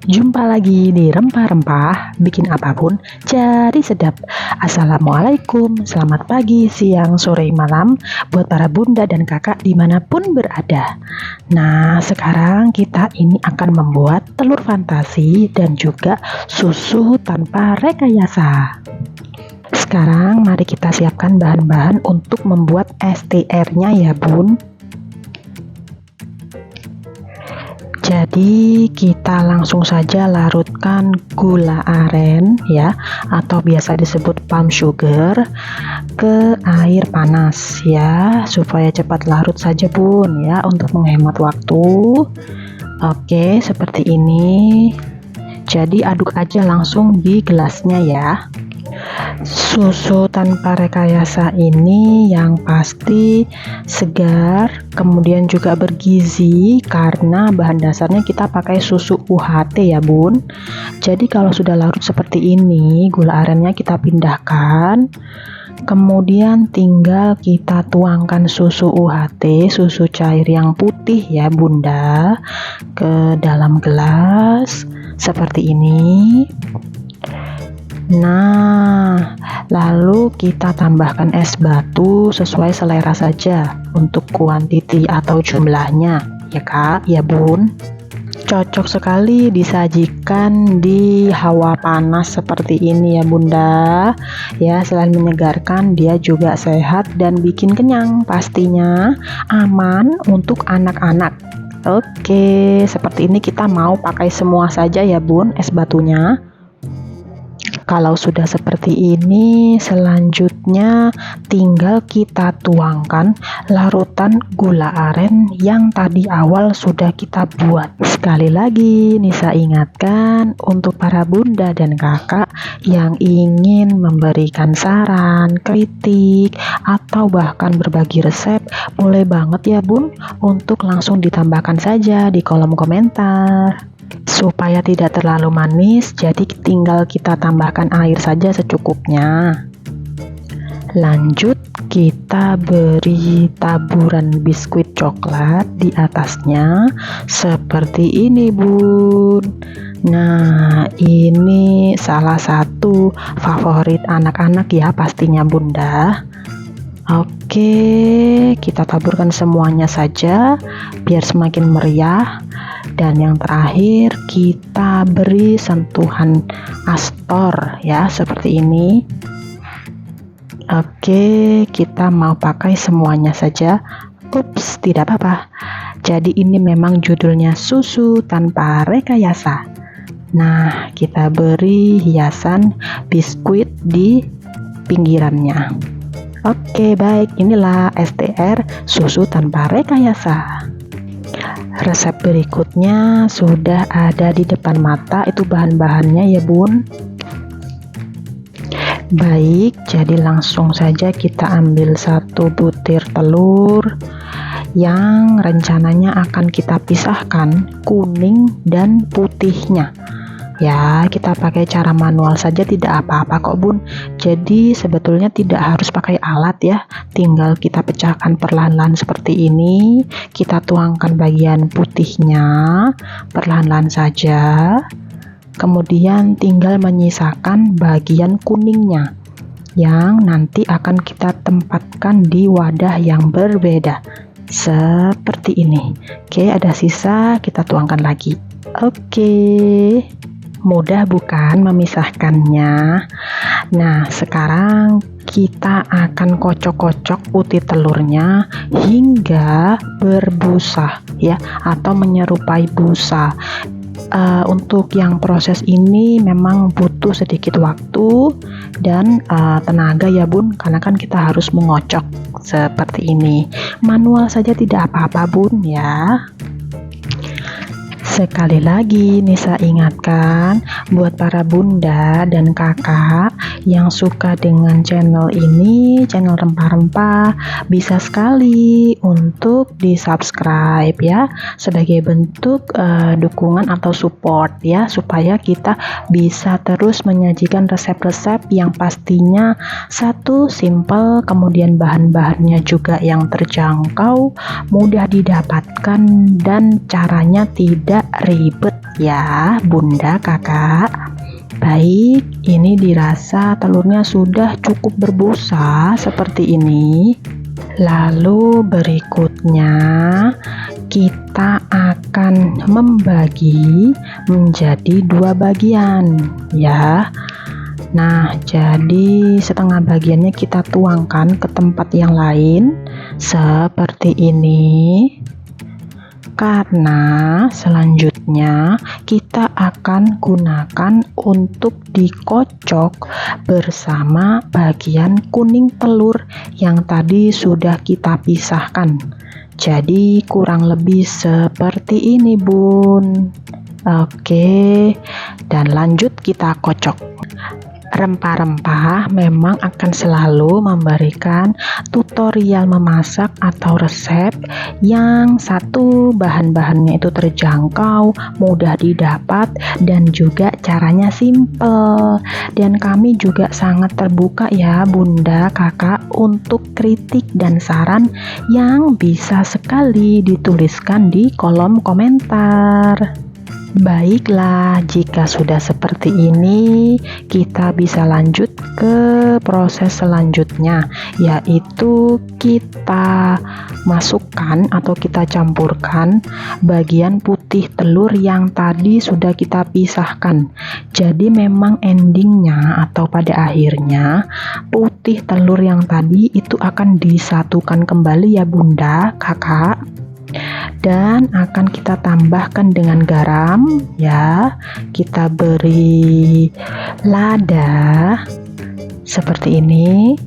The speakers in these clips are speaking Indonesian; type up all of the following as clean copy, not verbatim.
Jumpa lagi di Rempah-Rempah, bikin apapun jadi sedap. Assalamualaikum, selamat pagi, siang, sore, malam buat para bunda dan kakak dimanapun berada. Nah, sekarang kita ini akan membuat telur fantasi dan juga susu tanpa rekayasa. Sekarang mari kita siapkan bahan-bahan untuk membuat STR-nya ya bun. Jadi kita langsung saja larutkan gula aren ya, atau biasa disebut palm sugar, ke air panas ya, supaya cepat larut saja bun ya, untuk menghemat waktu. Oke, seperti ini. Jadi aduk aja langsung di gelasnya ya. Susu tanpa rekayasa ini yang pasti segar, kemudian juga bergizi karena bahan dasarnya kita pakai susu UHT ya bun. Jadi kalau sudah larut seperti ini, gula arennya kita pindahkan, kemudian tinggal kita tuangkan susu UHT, susu cair yang putih ya bunda, ke dalam gelas seperti ini. Nah, lalu kita tambahkan es batu sesuai selera saja untuk kuantiti atau jumlahnya ya kak, ya bun. Cocok sekali disajikan di hawa panas seperti ini ya bunda ya. Selain menyegarkan, dia juga sehat dan bikin kenyang, pastinya aman untuk anak-anak. Oke, seperti ini kita mau pakai semua saja ya bun es batunya. Kalau sudah seperti ini, selanjutnya tinggal kita tuangkan larutan gula aren yang tadi awal sudah kita buat. Sekali lagi Nisa ingatkan, untuk para bunda dan kakak yang ingin memberikan saran, kritik, atau bahkan berbagi resep, boleh banget ya bun, untuk langsung ditambahkan saja di kolom komentar. Supaya tidak terlalu manis, jadi tinggal kita tambahkan air saja secukupnya. Lanjut kita beri taburan biskuit coklat di atasnya seperti ini bun. Nah, ini salah satu favorit anak-anak ya pastinya bunda. Oke, kita taburkan semuanya saja biar semakin meriah. Dan yang terakhir kita beri sentuhan astor ya, seperti ini. Oke, kita mau pakai semuanya saja. Ups, tidak apa-apa. Jadi ini memang judulnya susu tanpa rekayasa. Nah, kita beri hiasan biskuit di pinggirannya. Oke, baik, inilah STR susu tanpa rekayasa. Resep berikutnya sudah ada di depan mata, itu bahan-bahannya ya bun. Baik, jadi langsung saja kita ambil satu butir telur yang rencananya akan kita pisahkan kuning dan putihnya. Ya, kita pakai cara manual saja tidak apa-apa kok bun. Jadi sebetulnya tidak harus pakai alat ya, tinggal kita pecahkan perlahan-lahan seperti ini. Kita tuangkan bagian putihnya perlahan-lahan saja, kemudian tinggal menyisakan bagian kuningnya yang nanti akan kita tempatkan di wadah yang berbeda seperti ini. Oke, ada sisa kita tuangkan lagi. Oke, mudah bukan memisahkannya? Nah, sekarang kita akan kocok-kocok putih telurnya hingga berbusa ya, atau menyerupai busa. Untuk yang proses ini memang butuh sedikit waktu dan tenaga ya bun, karena kan kita harus mengocok seperti ini. Manual saja tidak apa-apa bun ya. Sekali lagi Nisa ingatkan, buat para bunda dan kakak yang suka dengan channel ini, channel Rempah-Rempah, bisa sekali untuk di subscribe ya, sebagai bentuk dukungan atau support ya, supaya kita bisa terus menyajikan resep-resep yang pastinya satu, simple, kemudian bahan-bahannya juga yang terjangkau, mudah didapatkan, dan caranya tidak tidak ribet ya Bunda Kakak. Baik, ini dirasa telurnya sudah cukup berbusa seperti ini. Lalu berikutnya kita akan membagi menjadi 2 bagian ya. Nah, jadi setengah bagiannya kita tuangkan ke tempat yang lain seperti ini. Karena selanjutnya kita akan gunakan untuk dikocok bersama bagian kuning telur yang tadi sudah kita pisahkan. Jadi kurang lebih seperti ini Bun. Oke, dan lanjut kita kocok. Rempah-rempah memang akan selalu memberikan tutorial memasak atau resep yang satu bahan-bahannya itu terjangkau, mudah didapat, dan juga caranya simple. Dan kami juga sangat terbuka ya Bunda Kakak untuk kritik dan saran yang bisa sekali dituliskan di kolom komentar. Baiklah, jika sudah seperti ini, kita bisa lanjut ke proses selanjutnya, yaitu kita masukkan atau kita campurkan bagian putih telur yang tadi sudah kita pisahkan. Jadi memang endingnya atau pada akhirnya putih telur yang tadi itu akan disatukan kembali ya Bunda Kakak. Dan akan kita tambahkan dengan garam ya, kita beri lada seperti ini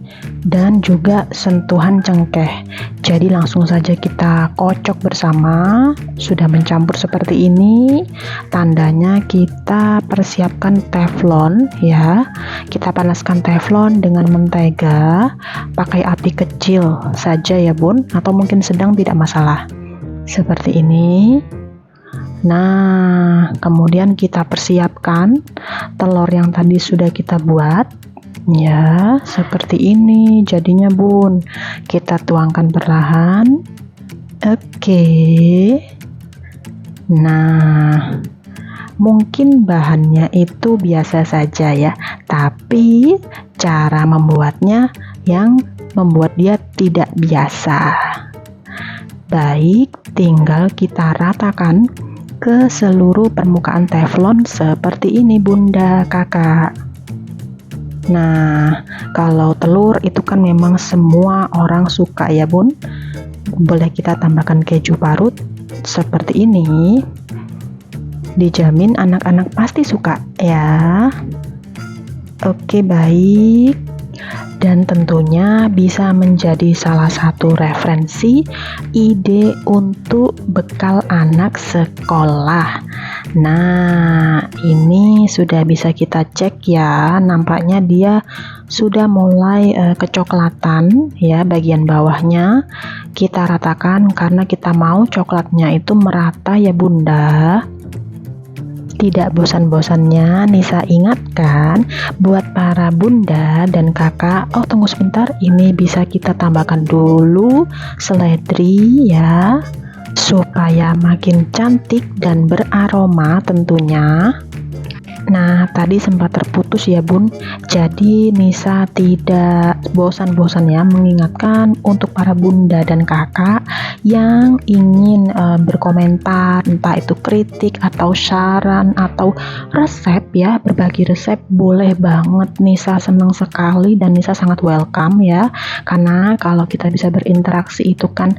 dan juga sentuhan cengkeh. Jadi langsung saja kita kocok bersama. Sudah mencampur seperti ini, tandanya kita persiapkan teflon ya. Kita panaskan teflon dengan mentega, pakai api kecil saja ya Bun, atau mungkin sedang tidak masalah. Seperti ini. Nah, kemudian kita persiapkan telur yang tadi sudah kita buat ya, seperti ini jadinya Bun. Kita tuangkan perlahan. Oke. Nah, mungkin bahannya itu biasa saja ya, tapi cara membuatnya yang membuat dia tidak biasa. Baik, tinggal kita ratakan ke seluruh permukaan teflon seperti ini Bunda Kakak. Nah, kalau telur itu kan memang semua orang suka ya Bun. Boleh kita tambahkan keju parut seperti ini. Dijamin anak-anak pasti suka ya. Oke, baik. Dan tentunya bisa menjadi salah satu referensi ide untuk bekal anak sekolah. Nah, ini sudah bisa kita cek ya, nampaknya dia sudah mulai kecoklatan ya, bagian bawahnya kita ratakan karena kita mau coklatnya itu merata ya Bunda. Tidak bosan-bosannya Nisa ingatkan buat para bunda dan kakak, oh tunggu sebentar, ini bisa kita tambahkan dulu seledri ya, supaya makin cantik dan beraroma tentunya. Nah, tadi sempat terputus ya Bun, jadi Nisa tidak bosan-bosannya mengingatkan untuk para bunda dan kakak yang ingin berkomentar, entah itu kritik atau saran atau resep ya, berbagi resep boleh banget. Nisa senang sekali dan Nisa sangat welcome ya, karena kalau kita bisa berinteraksi itu kan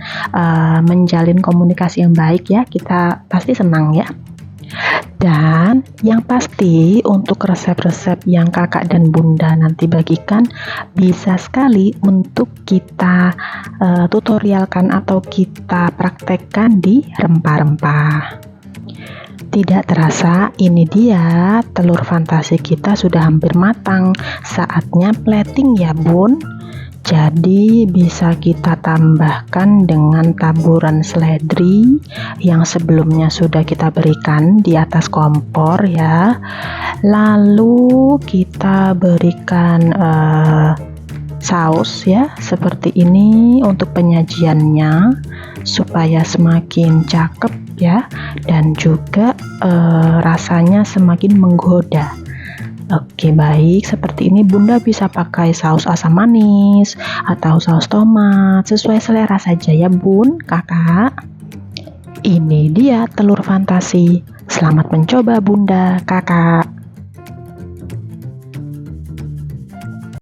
menjalin komunikasi yang baik ya, kita pasti senang ya. Dan yang pasti untuk resep-resep yang kakak dan bunda nanti bagikan bisa sekali untuk kita tutorialkan atau kita praktekkan di rempah-rempah. Tidak terasa ini dia telur fantasi kita sudah hampir matang. Saatnya plating ya Bun. Jadi bisa kita tambahkan dengan taburan seledri yang sebelumnya sudah kita berikan di atas kompor ya. Lalu kita berikan saus ya, seperti ini untuk penyajiannya supaya semakin cakep ya, dan juga rasanya semakin menggoda. Oke, baik, seperti ini Bunda bisa pakai saus asam manis atau saus tomat, sesuai selera saja ya Bun, Kakak. Ini dia telur fantasi. Selamat mencoba Bunda, Kakak.